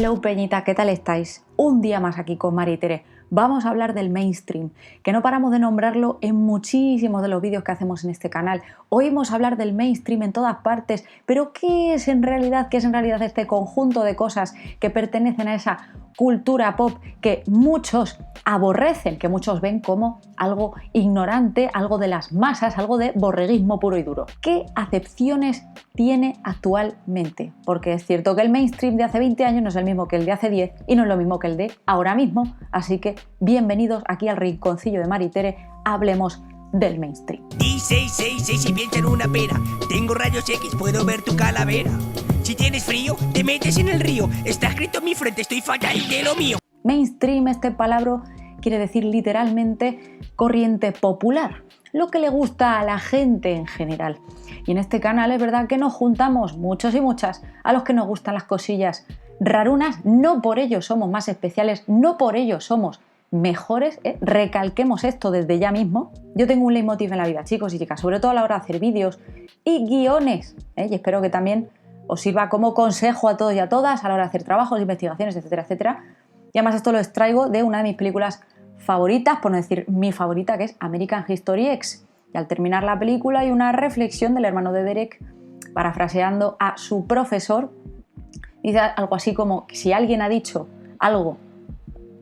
Hello Peñita, ¿qué tal estáis? Un día más aquí con Mari y Tere. Vamos a hablar del mainstream, que no paramos de nombrarlo en muchísimos de los vídeos que hacemos en este canal. Oímos hablar del mainstream en todas partes, pero ¿qué es en realidad? ¿Qué es en realidad este conjunto de cosas que pertenecen a esa cultura pop que muchos aborrecen, que muchos ven como algo ignorante, algo de las masas, algo de borreguismo puro y duro? ¿Qué acepciones tiene actualmente? Porque es cierto que el mainstream de hace 20 años no es el mismo que el de hace 10 y no es lo mismo que el de ahora mismo, así que bienvenidos aquí al rinconcillo de Mari y Tere, hablemos del mainstream. Y 666 y piensa en una pera. Tengo rayos X, puedo ver tu calavera. Si tienes frío, te metes en el río. Está escrito en mi frente, estoy fatal de lo mío. Mainstream, este palabra quiere decir literalmente corriente popular, lo que le gusta a la gente en general. Y en este canal es verdad que nos juntamos muchos y muchas a los que nos gustan las cosillas rarunas. No por ello somos más especiales, no por ello somos mejores, recalquemos esto desde ya mismo. Yo tengo un leitmotiv en la vida, chicos y chicas, sobre todo a la hora de hacer vídeos y guiones, y espero que también os sirva como consejo a todos y a todas a la hora de hacer trabajos, investigaciones, etcétera, etcétera. Y además esto lo extraigo de una de mis películas favoritas, por no decir mi favorita, que es American History X. Y al terminar la película hay una reflexión del hermano de Derek, parafraseando a su profesor, dice algo así como que si alguien ha dicho algo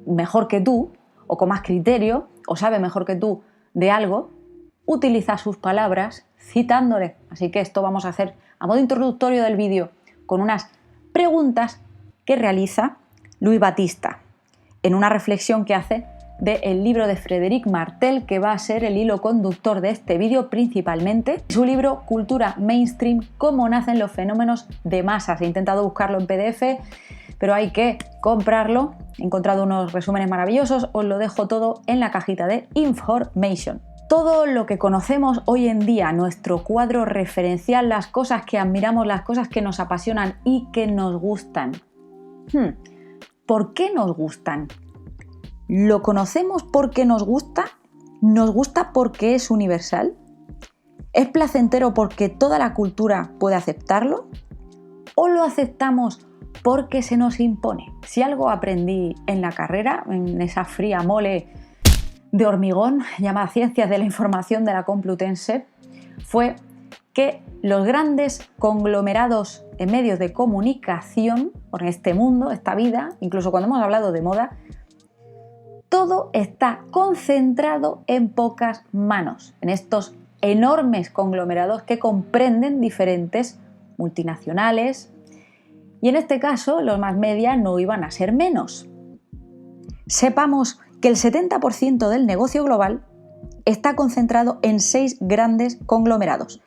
mejor que tú, o con más criterio, o sabe mejor que tú de algo, utiliza sus palabras citándole. Así que esto vamos a hacer a modo introductorio del vídeo con unas preguntas que realiza Louis Batista en una reflexión que hace del libro de Frédéric Martel, que va a ser el hilo conductor de este vídeo principalmente, su libro Cultura Mainstream, cómo nacen los fenómenos de masas. He intentado buscarlo en PDF, pero hay que comprarlo. He encontrado unos resúmenes maravillosos, os lo dejo todo en la cajita de information. Todo lo que conocemos hoy en día, nuestro cuadro referencial, las cosas que admiramos, las cosas que nos apasionan y que nos gustan. ¿Por qué nos gustan? ¿Lo conocemos porque nos gusta? ¿Nos gusta porque es universal? ¿Es placentero porque toda la cultura puede aceptarlo? ¿O lo aceptamos porque se nos impone? Si algo aprendí en la carrera, en esa fría mole de hormigón llamada Ciencias de la Información de la Complutense, fue que los grandes conglomerados en medios de comunicación, por este mundo, esta vida, incluso cuando hemos hablado de moda, todo está concentrado en pocas manos, en estos enormes conglomerados que comprenden diferentes multinacionales, y en este caso los mass media no iban a ser menos. Sepamos que el 70% del negocio global está concentrado en 6 grandes conglomerados: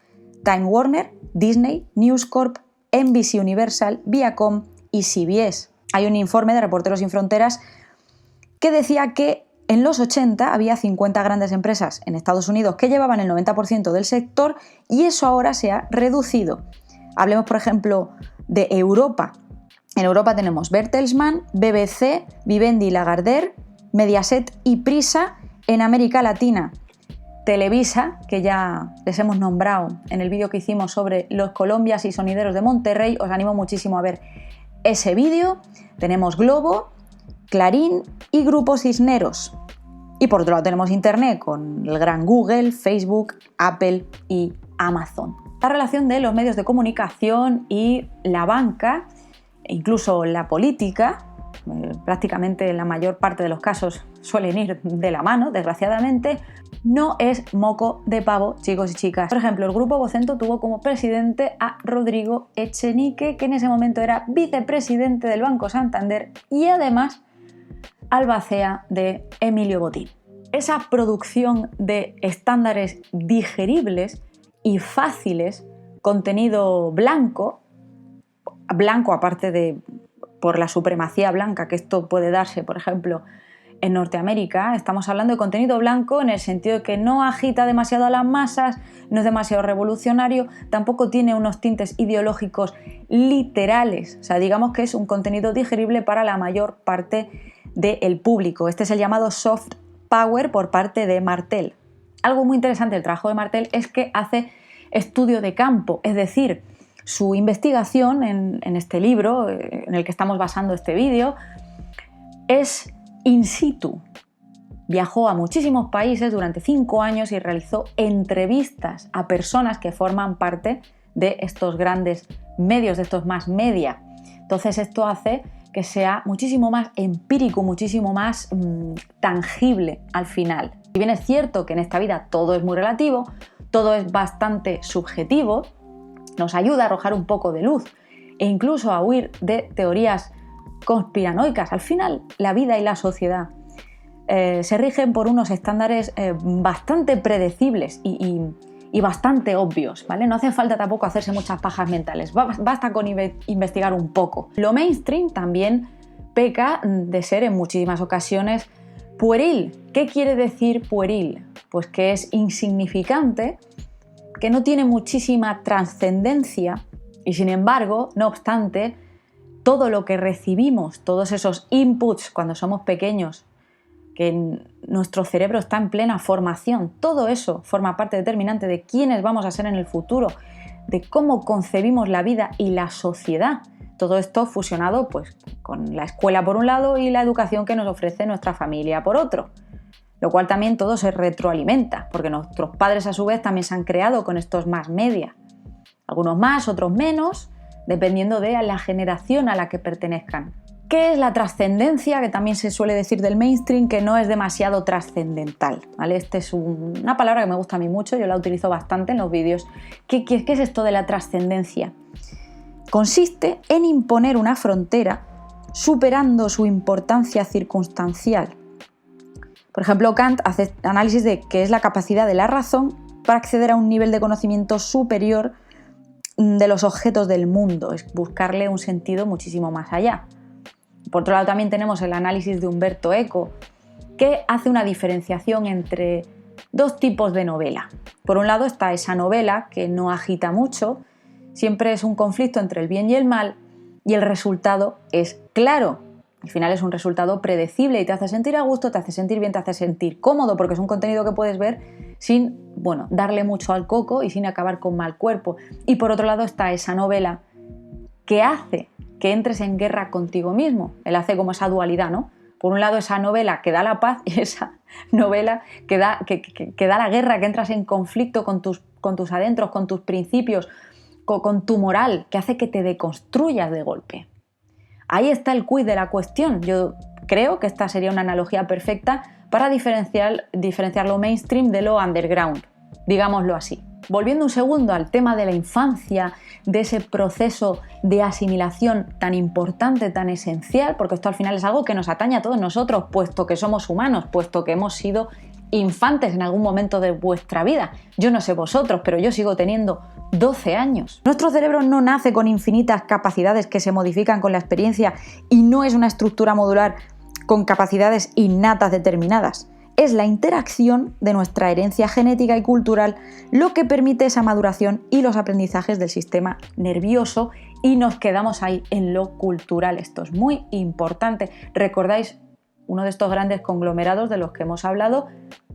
Time Warner, Disney, News Corp, NBC Universal, Viacom y CBS. Hay un informe de Reporteros Sin Fronteras que decía que en los 80 había 50 grandes empresas en Estados Unidos que llevaban el 90% del sector y eso ahora se ha reducido. Hablemos, por ejemplo, de Europa. En Europa tenemos Bertelsmann, BBC, Vivendi y Lagardère, Mediaset y Prisa. En América Latina, Televisa, que ya les hemos nombrado en el vídeo que hicimos sobre los Colombias y Sonideros de Monterrey, os animo muchísimo a ver ese vídeo. Tenemos Globo, Clarín y Grupo Cisneros. Y por otro lado tenemos Internet con el gran Google, Facebook, Apple y Amazon. La relación de los medios de comunicación y la banca, e incluso la política, prácticamente en la mayor parte de los casos suelen ir de la mano, desgraciadamente, no es moco de pavo, chicos y chicas. Por ejemplo, el Grupo Vocento tuvo como presidente a Rodrigo Echenique, que en ese momento era vicepresidente del Banco Santander y además albacea de Emilio Botín. Esa producción de estándares digeribles y fáciles, contenido blanco aparte de por la supremacía blanca que esto puede darse, por ejemplo, en Norteamérica, estamos hablando de contenido blanco en el sentido de que no agita demasiado a las masas, no es demasiado revolucionario, tampoco tiene unos tintes ideológicos literales, o sea, digamos que es un contenido digerible para la mayor parte del público. Este es el llamado soft power por parte de Martel. Algo muy interesante del trabajo de Martel es que hace estudio de campo, es decir, su investigación en este libro, en el que estamos basando este vídeo, es in situ. Viajó a muchísimos países durante 5 años y realizó entrevistas a personas que forman parte de estos grandes medios, de estos más media. Entonces esto hace que sea muchísimo más empírico, muchísimo más tangible al final. Si bien es cierto que en esta vida todo es muy relativo, todo es bastante subjetivo, nos ayuda a arrojar un poco de luz e incluso a huir de teorías conspiranoicas. Al final, la vida y la sociedad se rigen por unos estándares bastante predecibles y bastante obvios, ¿vale? No hace falta tampoco hacerse muchas pajas mentales, basta con investigar un poco. Lo mainstream también peca de ser en muchísimas ocasiones pueril. ¿Qué quiere decir pueril? Pues que es insignificante, que no tiene muchísima trascendencia y sin embargo, no obstante, todo lo que recibimos, todos esos inputs cuando somos pequeños, que nuestro cerebro está en plena formación, todo eso forma parte determinante de quiénes vamos a ser en el futuro, de cómo concebimos la vida y la sociedad. Todo esto fusionado pues, con la escuela por un lado y la educación que nos ofrece nuestra familia por otro. Lo cual también todo se retroalimenta, porque nuestros padres a su vez también se han creado con estos más media. Algunos más, otros menos, dependiendo de la generación a la que pertenezcan. ¿Qué es la trascendencia? Que también se suele decir del mainstream, que no es demasiado trascendental, ¿vale? Esta es una palabra que me gusta a mí mucho, yo la utilizo bastante en los vídeos. ¿Qué es esto de la trascendencia? Consiste en imponer una frontera superando su importancia circunstancial. Por ejemplo, Kant hace análisis de qué es la capacidad de la razón para acceder a un nivel de conocimiento superior de los objetos del mundo, es buscarle un sentido muchísimo más allá. Por otro lado, también tenemos el análisis de Umberto Eco, que hace una diferenciación entre dos tipos de novela. Por un lado está esa novela que no agita mucho, siempre es un conflicto entre el bien y el mal, y el resultado es claro. Al final es un resultado predecible y te hace sentir a gusto, te hace sentir bien, te hace sentir cómodo, porque es un contenido que puedes ver sin, darle mucho al coco y sin acabar con mal cuerpo. Y por otro lado está esa novela que hace que entres en guerra contigo mismo. Él hace como esa dualidad, ¿no? Por un lado esa novela que da la paz y esa novela que da la guerra, que entras en conflicto con tus adentros, con tus principios, con tu moral, que hace que te deconstruyas de golpe. Ahí está el quid de la cuestión. Yo creo que esta sería una analogía perfecta para diferenciar lo mainstream de lo underground, digámoslo así. Volviendo un segundo al tema de la infancia, de ese proceso de asimilación tan importante, tan esencial, porque esto al final es algo que nos atañe a todos nosotros, puesto que somos humanos, puesto que hemos sido infantes en algún momento de vuestra vida. Yo no sé vosotros, pero yo sigo teniendo 12 años. Nuestro cerebro no nace con infinitas capacidades que se modifican con la experiencia y no es una estructura modular con capacidades innatas determinadas. Es la interacción de nuestra herencia genética y cultural lo que permite esa maduración y los aprendizajes del sistema nervioso, y nos quedamos ahí en lo cultural. Esto es muy importante. ¿Recordáis uno de estos grandes conglomerados de los que hemos hablado?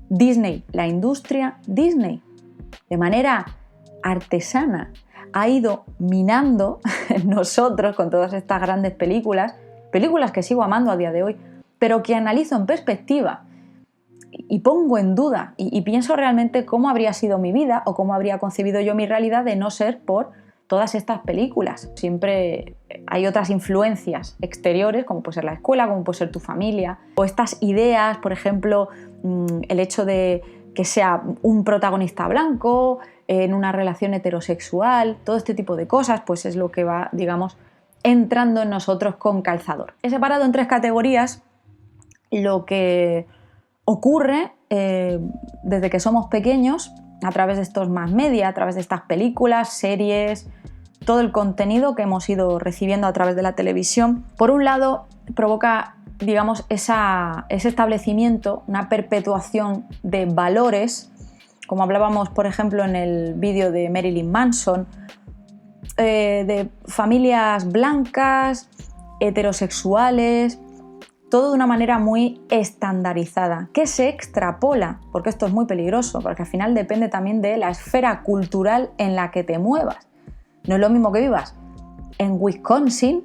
Disney, la industria Disney, de manera artesana, ha ido minando en nosotros con todas estas grandes películas que sigo amando a día de hoy, pero que analizo en perspectiva y pongo en duda y pienso realmente cómo habría sido mi vida o cómo habría concebido yo mi realidad de no ser por todas estas películas. Siempre hay otras influencias exteriores, como puede ser la escuela, como puede ser tu familia, o estas ideas, por ejemplo, el hecho de que sea un protagonista blanco en una relación heterosexual, todo este tipo de cosas, pues es lo que va, entrando en nosotros con calzador. He separado en 3 categorías lo que ocurre desde que somos pequeños a través de estos más media, a través de estas películas, series, todo el contenido que hemos ido recibiendo a través de la televisión. Por un lado, provoca, ese establecimiento, una perpetuación de valores, como hablábamos, por ejemplo, en el vídeo de Marilyn Manson, de familias blancas, heterosexuales, todo de una manera muy estandarizada, que se extrapola, porque esto es muy peligroso, porque al final depende también de la esfera cultural en la que te muevas. No es lo mismo que vivas en Wisconsin,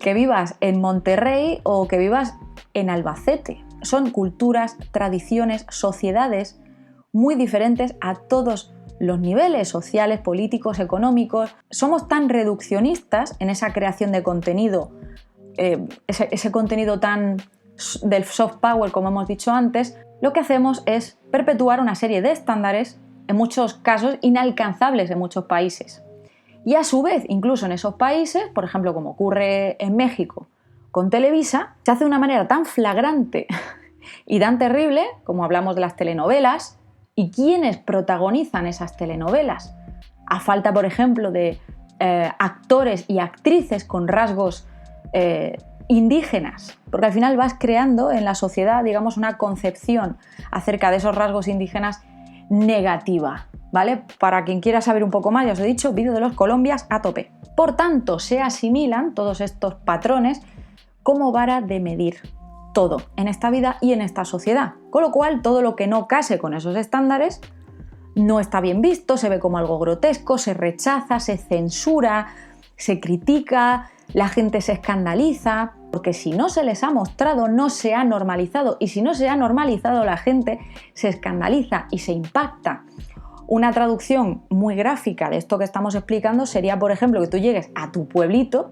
que vivas en Monterrey o que vivas en Albacete. Son culturas, tradiciones, sociedades muy diferentes a todos los niveles sociales, políticos, económicos. Somos tan reduccionistas en esa creación de contenido, ese contenido tan del soft power, como hemos dicho antes. Lo que hacemos es perpetuar una serie de estándares, en muchos casos inalcanzables en muchos países. Y a su vez, incluso en esos países, por ejemplo, como ocurre en México con Televisa, se hace de una manera tan flagrante y tan terrible, como hablamos de las telenovelas, y quiénes protagonizan esas telenovelas. A falta, por ejemplo, de actores y actrices con rasgos indígenas, porque al final vas creando en la sociedad, digamos, una concepción acerca de esos rasgos indígenas negativa, ¿vale? Para quien quiera saber un poco más, ya os he dicho, vídeo de los Colombias a tope. Por tanto, se asimilan todos estos patrones como vara de medir todo en esta vida y en esta sociedad. Con lo cual, todo lo que no case con esos estándares no está bien visto, se ve como algo grotesco, se rechaza, se censura, se critica, la gente se escandaliza, porque si no se les ha mostrado, no se ha normalizado, y si no se ha normalizado, la gente se escandaliza y se impacta. Una traducción muy gráfica de esto que estamos explicando sería, por ejemplo, que tú llegues a tu pueblito,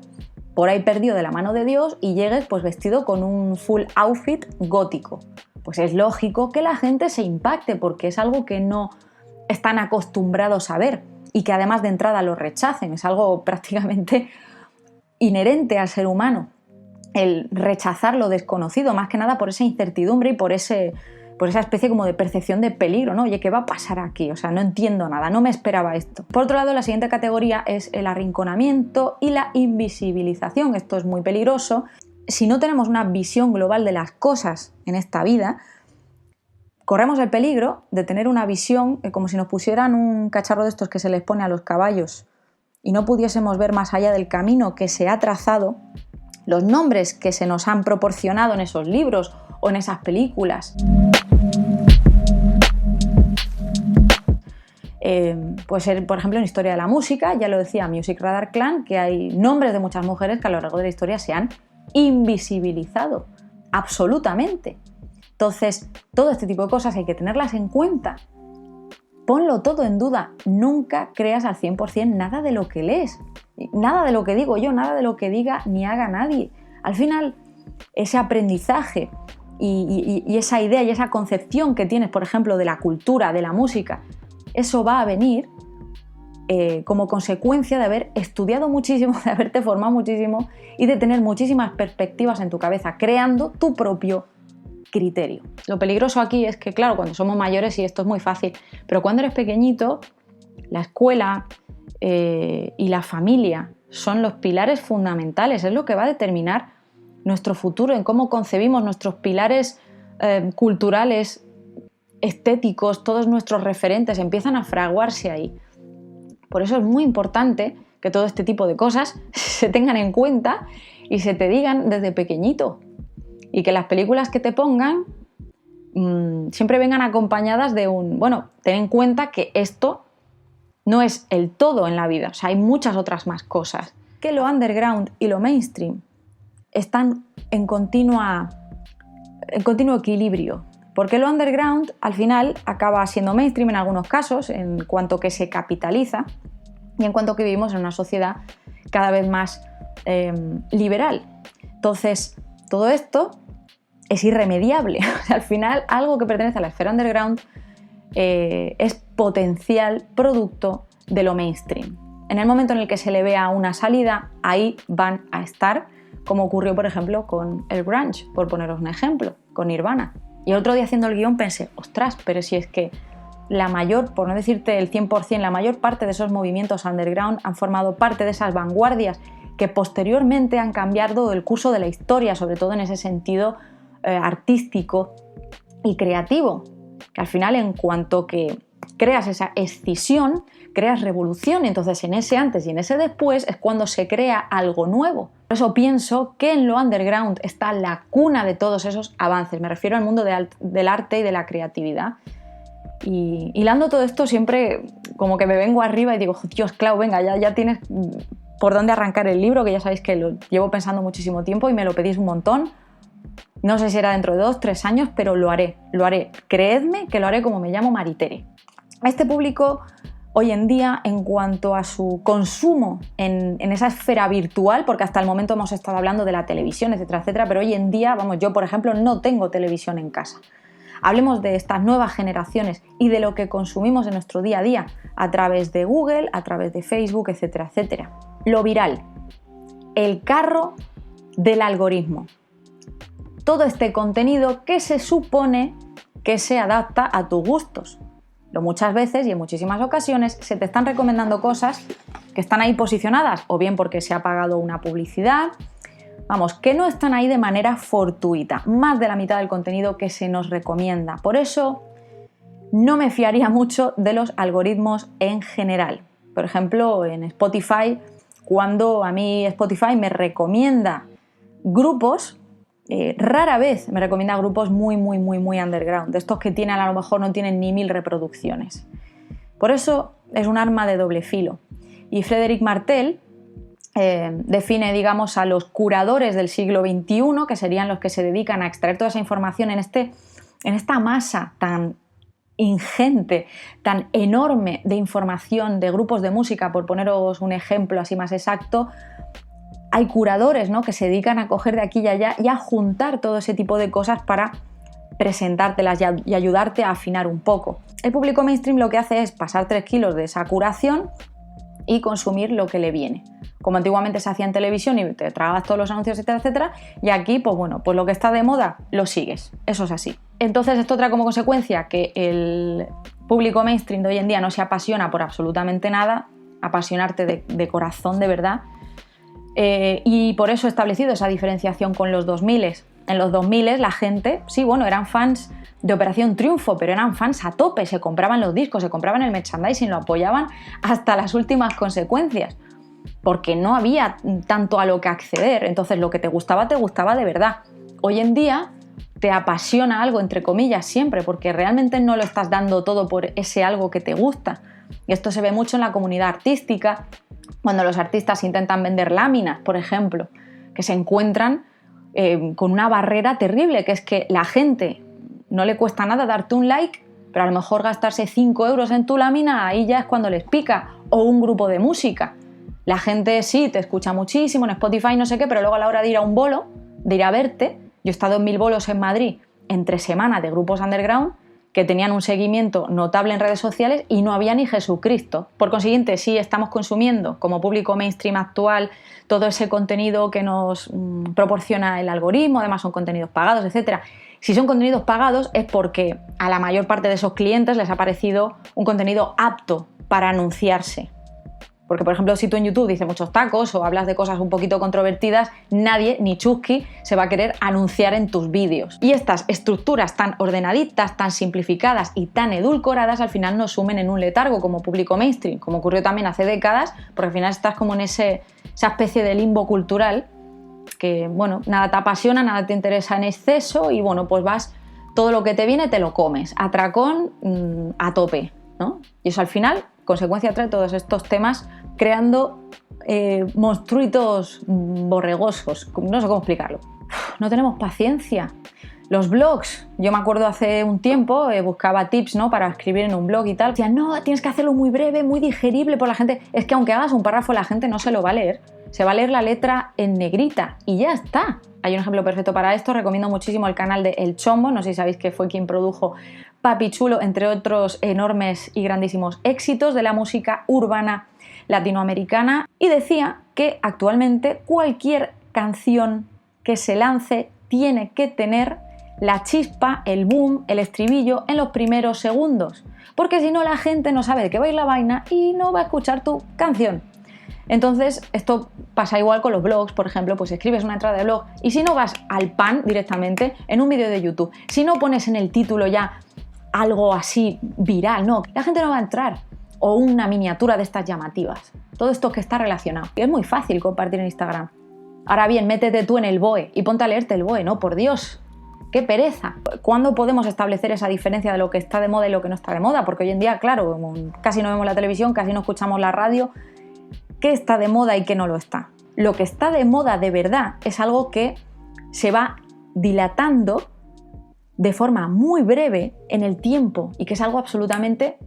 por ahí perdido de la mano de Dios, y llegues pues vestido con un full outfit gótico. Pues es lógico que la gente se impacte, porque es algo que no están acostumbrados a ver y que además de entrada lo rechacen. Es algo prácticamente inherente al ser humano, el rechazar lo desconocido, más que nada por esa incertidumbre y por esa especie como de percepción de peligro, ¿no? Oye, ¿qué va a pasar aquí? O sea, no entiendo nada, no me esperaba esto. Por otro lado, la siguiente categoría es el arrinconamiento y la invisibilización. Esto es muy peligroso. Si no tenemos una visión global de las cosas en esta vida, corremos el peligro de tener una visión como si nos pusieran un cacharro de estos que se les pone a los caballos y no pudiésemos ver más allá del camino que se ha trazado, los nombres que se nos han proporcionado en esos libros o en esas películas. Puede ser, por ejemplo, en historia de la música, ya lo decía Music Radar Clan, que hay nombres de muchas mujeres que a lo largo de la historia se han invisibilizado, absolutamente. Entonces, todo este tipo de cosas hay que tenerlas en cuenta. Ponlo todo en duda, nunca creas al 100% nada de lo que lees, nada de lo que digo yo, nada de lo que diga ni haga nadie. Al final, ese aprendizaje y esa idea y esa concepción que tienes, por ejemplo, de la cultura, de la música, eso va a venir como consecuencia de haber estudiado muchísimo, de haberte formado muchísimo y de tener muchísimas perspectivas en tu cabeza, creando tu propio criterio. Lo peligroso aquí es que, claro, cuando somos mayores y esto es muy fácil, pero cuando eres pequeñito, la escuela y la familia son los pilares fundamentales, es lo que va a determinar nuestro futuro, en cómo concebimos nuestros pilares culturales, estéticos, todos nuestros referentes empiezan a fraguarse ahí. Por eso es muy importante que todo este tipo de cosas se tengan en cuenta y se te digan desde pequeñito. Y que las películas que te pongan siempre vengan acompañadas de ten en cuenta que esto no es el todo en la vida, o sea, hay muchas otras más cosas. Que lo underground y lo mainstream están en continuo equilibrio, porque lo underground al final acaba siendo mainstream en algunos casos, en cuanto que se capitaliza y en cuanto que vivimos en una sociedad cada vez más liberal. Entonces, todo esto es irremediable. Al final, algo que pertenece a la esfera underground es potencial producto de lo mainstream. En el momento en el que se le vea una salida, ahí van a estar, como ocurrió, por ejemplo, con el grunge, por poneros un ejemplo, con Nirvana. Y el otro día haciendo el guión pensé, ostras, pero si es que la mayor, por no decirte el 100%, la mayor parte de esos movimientos underground han formado parte de esas vanguardias que posteriormente han cambiado el curso de la historia, sobre todo en ese sentido artístico y creativo, que al final, en cuanto que creas esa escisión, creas revolución. Entonces, en ese antes y en ese después es cuando se crea algo nuevo. Por eso pienso que en lo underground está la cuna de todos esos avances. Me refiero al mundo del arte y de la creatividad. Y hilando todo esto siempre como que me vengo arriba y digo, Dios, Clau, venga, ya tienes por dónde arrancar el libro, que ya sabéis que lo llevo pensando muchísimo tiempo y me lo pedís un montón. No sé si era dentro de 2, 3 años, pero lo haré. Creedme que lo haré como me llamo Maritere. Este público hoy en día, en cuanto a su consumo en esa esfera virtual, porque hasta el momento hemos estado hablando de la televisión, etcétera, etcétera, pero hoy en día, yo por ejemplo no tengo televisión en casa. Hablemos de estas nuevas generaciones y de lo que consumimos en nuestro día a día a través de Google, a través de Facebook, etcétera, etcétera. Lo viral, el carro del algoritmo. Todo este contenido que se supone que se adapta a tus gustos. Pero muchas veces y en muchísimas ocasiones se te están recomendando cosas que están ahí posicionadas, o bien porque se ha pagado una publicidad, que no están ahí de manera fortuita, más de la mitad del contenido que se nos recomienda. Por eso no me fiaría mucho de los algoritmos en general. Por ejemplo, en Spotify, cuando a mí Spotify me recomienda grupos, rara vez me recomienda grupos muy underground, de estos que a lo mejor no tienen ni 1000 reproducciones. Por eso es un arma de doble filo. Y Frédéric Martel define, digamos, a los curadores del siglo XXI, que serían los que se dedican a extraer toda esa información en esta masa tan ingente, tan enorme de información de grupos de música. Por poneros un ejemplo así más exacto, hay curadores, ¿no?, que se dedican a coger de aquí y allá y a juntar todo ese tipo de cosas para presentártelas y ayudarte a afinar un poco. El público mainstream lo que hace es pasar 3 kilos de esa curación y consumir lo que le viene. Como antiguamente se hacía en televisión y te tragabas todos los anuncios, etcétera, etcétera, y aquí, pues lo que está de moda, lo sigues. Eso es así. Entonces, esto trae como consecuencia que el público mainstream de hoy en día no se apasiona por absolutamente nada, apasionarte de corazón, de verdad, y por eso he establecido esa diferenciación con los 2000. En los 2000 la gente, sí, eran fans de Operación Triunfo, pero eran fans a tope, se compraban los discos, se compraban el merchandising, lo apoyaban hasta las últimas consecuencias, porque no había tanto a lo que acceder. Entonces lo que te gustaba de verdad. Hoy en día te apasiona algo, entre comillas, siempre, porque realmente no lo estás dando todo por ese algo que te gusta. Y esto se ve mucho en la comunidad artística, cuando los artistas intentan vender láminas, por ejemplo, que se encuentran con una barrera terrible, que es que la gente no le cuesta nada darte un like, pero a lo mejor gastarse 5 euros en tu lámina, ahí ya es cuando les pica. O un grupo de música. La gente sí te escucha muchísimo en Spotify, no sé qué, pero luego a la hora de ir a un bolo, de ir a verte, yo he estado en 1000 bolos en Madrid entre semana de grupos underground que tenían un seguimiento notable en redes sociales y no había ni Jesucristo. Por consiguiente, sí estamos consumiendo como público mainstream actual todo ese contenido que nos proporciona el algoritmo, además son contenidos pagados, etc. Si son contenidos pagados es porque a la mayor parte de esos clientes les ha parecido un contenido apto para anunciarse. Porque, por ejemplo, si tú en YouTube dices muchos tacos o hablas de cosas un poquito controvertidas, nadie, ni Chusky, se va a querer anunciar en tus vídeos. Y estas estructuras tan ordenaditas, tan simplificadas y tan edulcoradas, al final nos sumen en un letargo como público mainstream, como ocurrió también hace décadas, porque al final estás como en esa especie de limbo cultural que, nada te apasiona, nada te interesa en exceso y, pues vas, todo lo que te viene te lo comes, atracón a tope, ¿no? Y eso al final, consecuencia trae todos estos temas creando monstruitos borregosos. No sé cómo explicarlo. No tenemos paciencia. Los blogs, yo me acuerdo hace un tiempo, buscaba tips, ¿no?, para escribir en un blog y tal. Decían, no, tienes que hacerlo muy breve, muy digerible por la gente. Es que aunque hagas un párrafo, la gente no se lo va a leer. Se va a leer la letra en negrita y ya está. Hay un ejemplo perfecto para esto. Recomiendo muchísimo el canal de El Chombo. No sé si sabéis que fue quien produjo Papi Chulo, entre otros enormes y grandísimos éxitos de la música urbana latinoamericana. Y decía que actualmente cualquier canción que se lance tiene que tener la chispa, el boom, el estribillo en los primeros segundos. Porque si no, la gente no sabe de qué va a ir la vaina y no va a escuchar tu canción. Entonces, esto pasa igual con los blogs, por ejemplo, pues escribes una entrada de blog y si no vas al pan directamente en un vídeo de YouTube, si no pones en el título ya algo así viral, no, la gente no va a entrar. O una miniatura de estas llamativas. Todo esto que está relacionado. Y es muy fácil compartir en Instagram. Ahora bien, métete tú en el BOE y ponte a leerte el BOE, ¿no? Por Dios. ¡Qué pereza! ¿Cuándo podemos establecer esa diferencia de lo que está de moda y lo que no está de moda? Porque hoy en día, claro, casi no vemos la televisión, casi no escuchamos la radio. ¿Qué está de moda y qué no lo está? Lo que está de moda de verdad es algo que se va dilatando de forma muy breve en el tiempo y que es algo absolutamente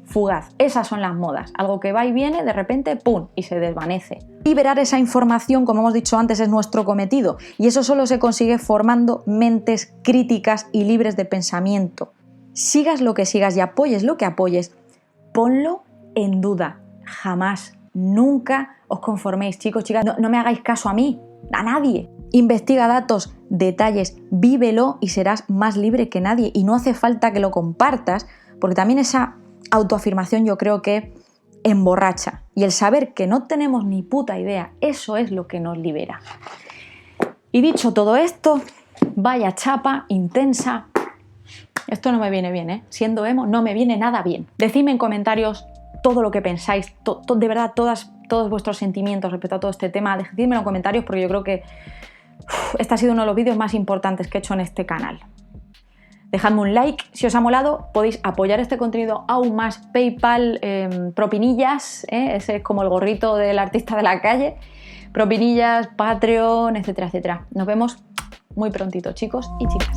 fugaz. Esas son las modas, algo que va y viene, de repente, ¡pum!, y se desvanece. Liberar esa información, como hemos dicho antes, es nuestro cometido, y eso solo se consigue formando mentes críticas y libres de pensamiento. Sigas lo que sigas y apoyes lo que apoyes, ponlo en duda. Jamás, nunca os conforméis, chicos, chicas, no me hagáis caso a mí, a nadie. Investiga datos, detalles, vívelo y serás más libre que nadie. Y no hace falta que lo compartas, porque también esa autoafirmación yo creo que emborracha. Y el saber que no tenemos ni puta idea, eso es lo que nos libera. Y dicho todo esto, vaya chapa intensa. Esto no me viene bien, ¿eh? Siendo emo, no me viene nada bien. Decidme en comentarios todo lo que pensáis, de verdad, todos vuestros sentimientos respecto a todo este tema. Decidme en comentarios porque yo creo que este ha sido uno de los vídeos más importantes que he hecho en este canal. Dejadme un like si os ha molado, podéis apoyar este contenido aún más, PayPal, propinillas, ese es como el gorrito del artista de la calle, propinillas, Patreon, etcétera, etcétera. Nos vemos muy prontito, chicos y chicas.